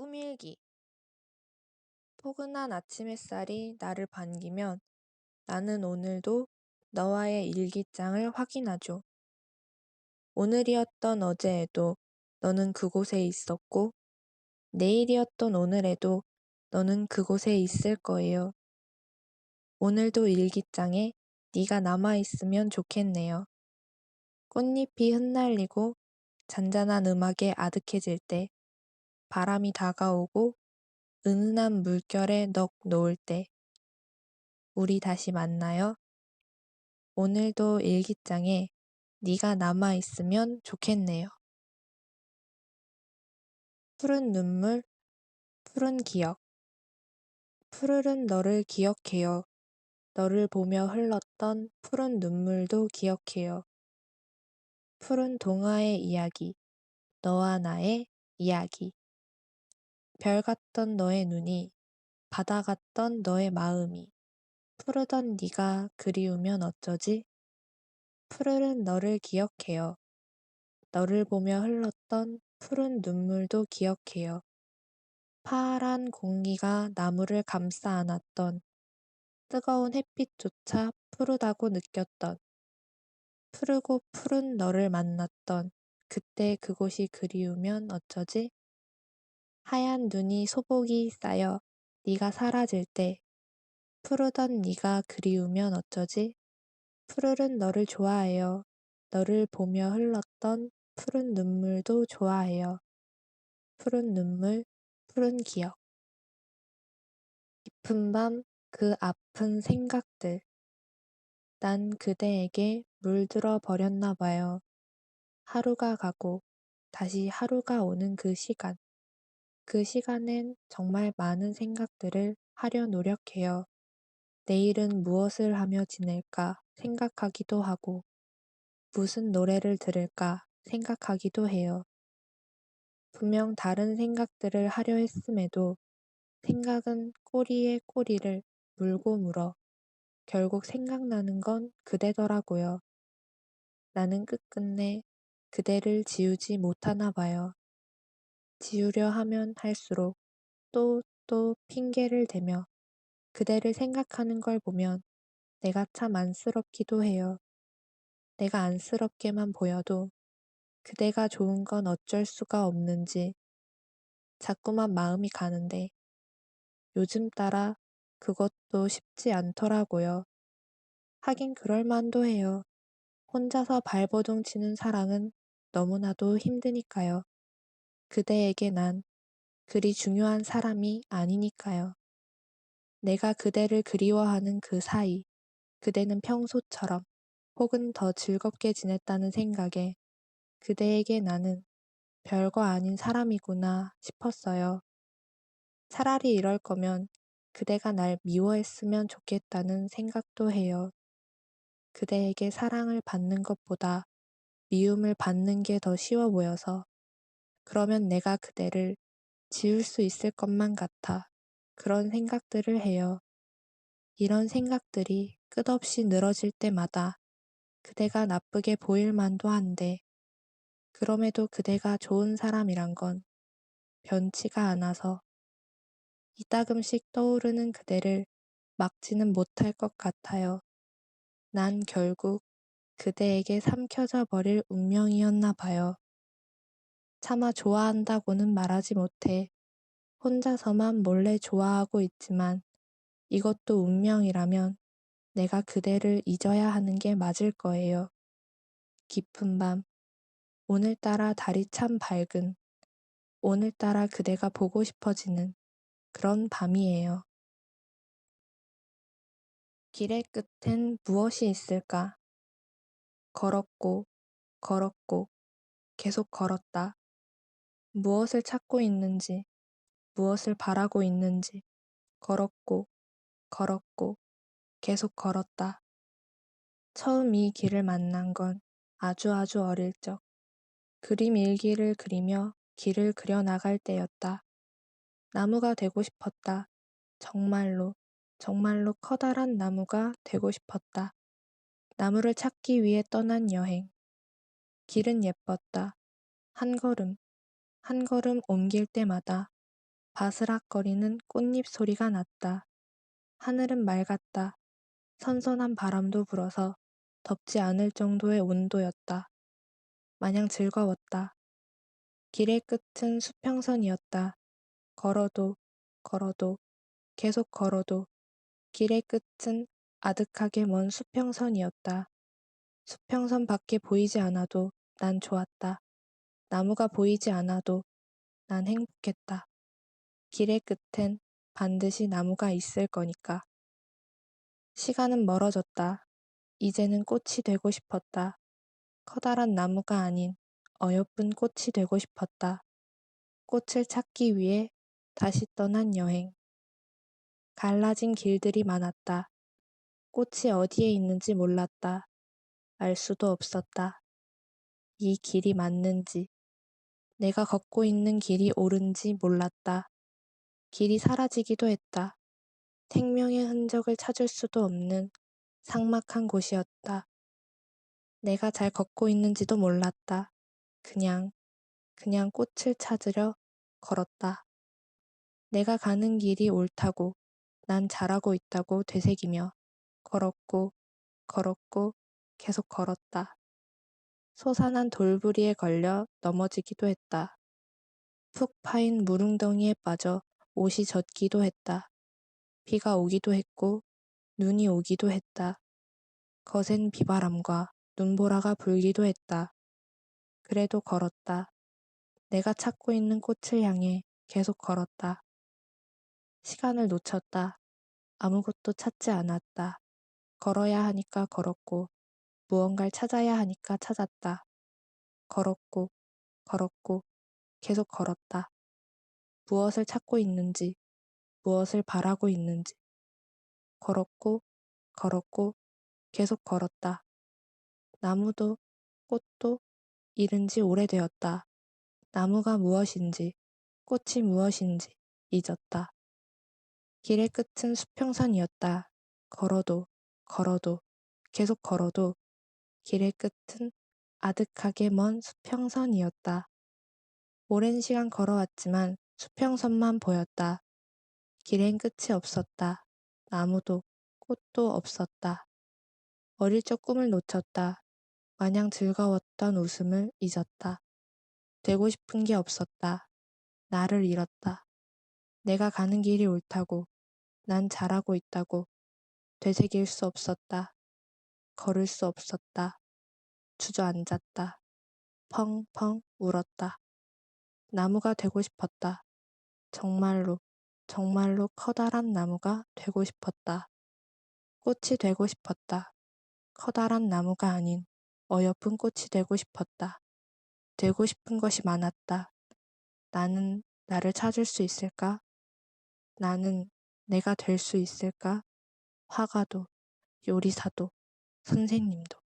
꾸밀기. 포근한 아침 햇살이 나를 반기면 나는 오늘도 너와의 일기장을 확인하죠. 오늘이었던 어제에도 너는 그곳에 있었고, 내일이었던 오늘에도 너는 그곳에 있을 거예요. 오늘도 일기장에 네가 남아있으면 좋겠네요. 꽃잎이 흩날리고 잔잔한 음악에 아득해질 때, 바람이 다가오고 은은한 물결에 넋 놓을 때, 우리 다시 만나요. 오늘도 일기장에 네가 남아있으면 좋겠네요. 푸른 눈물, 푸른 기억. 푸르른 너를 기억해요. 너를 보며 흘렀던 푸른 눈물도 기억해요. 푸른 동화의 이야기, 너와 나의 이야기. 별 같던 너의 눈이, 바다 같던 너의 마음이, 푸르던 네가 그리우면 어쩌지? 푸르른 너를 기억해요. 너를 보며 흘렀던 푸른 눈물도 기억해요. 파란 공기가 나무를 감싸 안았던, 뜨거운 햇빛조차 푸르다고 느꼈던, 푸르고 푸른 너를 만났던 그때 그곳이 그리우면 어쩌지? 하얀 눈이 소복이 쌓여 네가 사라질 때, 푸르던 네가 그리우면 어쩌지? 푸르른 너를 좋아해요. 너를 보며 흘렀던 푸른 눈물도 좋아해요. 푸른 눈물, 푸른 기억. 깊은 밤 그 아픈 생각들. 난 그대에게 물들어 버렸나 봐요. 하루가 가고 다시 하루가 오는 그 시간. 그 시간엔 정말 많은 생각들을 하려 노력해요. 내일은 무엇을 하며 지낼까 생각하기도 하고, 무슨 노래를 들을까 생각하기도 해요. 분명 다른 생각들을 하려 했음에도 생각은 꼬리에 꼬리를 물고 물어 결국 생각나는 건 그대더라고요. 나는 끝끝내 그대를 지우지 못하나 봐요. 지우려 하면 할수록 또 핑계를 대며 그대를 생각하는 걸 보면 내가 참 안쓰럽기도 해요. 내가 안쓰럽게만 보여도 그대가 좋은 건 어쩔 수가 없는지 자꾸만 마음이 가는데 요즘 따라 그것도 쉽지 않더라고요. 하긴 그럴 만도 해요. 혼자서 발버둥 치는 사랑은 너무나도 힘드니까요. 그대에게 난 그리 중요한 사람이 아니니까요. 내가 그대를 그리워하는 그 사이, 그대는 평소처럼 혹은 더 즐겁게 지냈다는 생각에 그대에게 나는 별거 아닌 사람이구나 싶었어요. 차라리 이럴 거면 그대가 날 미워했으면 좋겠다는 생각도 해요. 그대에게 사랑을 받는 것보다 미움을 받는 게 더 쉬워 보여서 그러면 내가 그대를 지울 수 있을 것만 같아 그런 생각들을 해요. 이런 생각들이 끝없이 늘어질 때마다 그대가 나쁘게 보일 만도 한데 그럼에도 그대가 좋은 사람이란 건 변치가 않아서 이따금씩 떠오르는 그대를 막지는 못할 것 같아요. 난 결국 그대에게 삼켜져 버릴 운명이었나 봐요. 차마 좋아한다고는 말하지 못해 혼자서만 몰래 좋아하고 있지만 이것도 운명이라면 내가 그대를 잊어야 하는 게 맞을 거예요. 깊은 밤, 오늘따라 달이 참 밝은, 오늘따라 그대가 보고 싶어지는 그런 밤이에요. 길의 끝엔 무엇이 있을까? 걸었고, 걸었고, 계속 걸었다. 무엇을 찾고 있는지, 무엇을 바라고 있는지, 걸었고, 걸었고, 계속 걸었다. 처음 이 길을 만난 건 아주 어릴 적, 그림 일기를 그리며 길을 그려나갈 때였다. 나무가 되고 싶었다. 정말로, 정말로 커다란 나무가 되고 싶었다. 나무를 찾기 위해 떠난 여행. 길은 예뻤다. 한 걸음, 한 걸음 옮길 때마다 바스락거리는 꽃잎 소리가 났다. 하늘은 맑았다. 선선한 바람도 불어서 덥지 않을 정도의 온도였다. 마냥 즐거웠다. 길의 끝은 수평선이었다. 걸어도, 걸어도, 계속 걸어도 길의 끝은 아득하게 먼 수평선이었다. 수평선 밖에 보이지 않아도 난 좋았다. 나무가 보이지 않아도 난 행복했다. 길의 끝엔 반드시 나무가 있을 거니까. 시간은 멀어졌다. 이제는 꽃이 되고 싶었다. 커다란 나무가 아닌 어여쁜 꽃이 되고 싶었다. 꽃을 찾기 위해 다시 떠난 여행. 갈라진 길들이 많았다. 꽃이 어디에 있는지 몰랐다. 알 수도 없었다. 이 길이 맞는지, 내가 걷고 있는 길이 옳은지 몰랐다. 길이 사라지기도 했다. 생명의 흔적을 찾을 수도 없는 삭막한 곳이었다. 내가 잘 걷고 있는지도 몰랐다. 그냥 꽃을 찾으려 걸었다. 내가 가는 길이 옳다고, 난 잘하고 있다고 되새기며 걸었고, 걸었고, 계속 걸었다. 솟아난 돌부리에 걸려 넘어지기도 했다. 푹 파인 무릉덩이에 빠져 옷이 젖기도 했다. 비가 오기도 했고, 눈이 오기도 했다. 거센 비바람과 눈보라가 불기도 했다. 그래도 걸었다. 내가 찾고 있는 꽃을 향해 계속 걸었다. 시간을 놓쳤다. 아무것도 찾지 않았다. 걸어야 하니까 걸었고, 무언가를 찾아야 하니까 찾았다. 걸었고, 걸었고, 계속 걸었다. 무엇을 찾고 있는지, 무엇을 바라고 있는지. 걸었고, 걸었고, 계속 걸었다. 나무도, 꽃도 잃은 지 오래되었다. 나무가 무엇인지, 꽃이 무엇인지 잊었다. 길의 끝은 수평선이었다. 걸어도, 걸어도, 계속 걸어도 길의 끝은 아득하게 먼 수평선이었다. 오랜 시간 걸어왔지만 수평선만 보였다. 길엔 끝이 없었다. 나무도 꽃도 없었다. 어릴 적 꿈을 놓쳤다. 마냥 즐거웠던 웃음을 잊었다. 되고 싶은 게 없었다. 나를 잃었다. 내가 가는 길이 옳다고, 난 잘하고 있다고 되새길 수 없었다. 걸을 수 없었다. 주저앉았다. 펑펑 울었다. 나무가 되고 싶었다. 정말로, 정말로 커다란 나무가 되고 싶었다. 꽃이 되고 싶었다. 커다란 나무가 아닌 어여쁜 꽃이 되고 싶었다. 되고 싶은 것이 많았다. 나는 나를 찾을 수 있을까? 나는 내가 될 수 있을까? 화가도, 요리사도, 선생님도.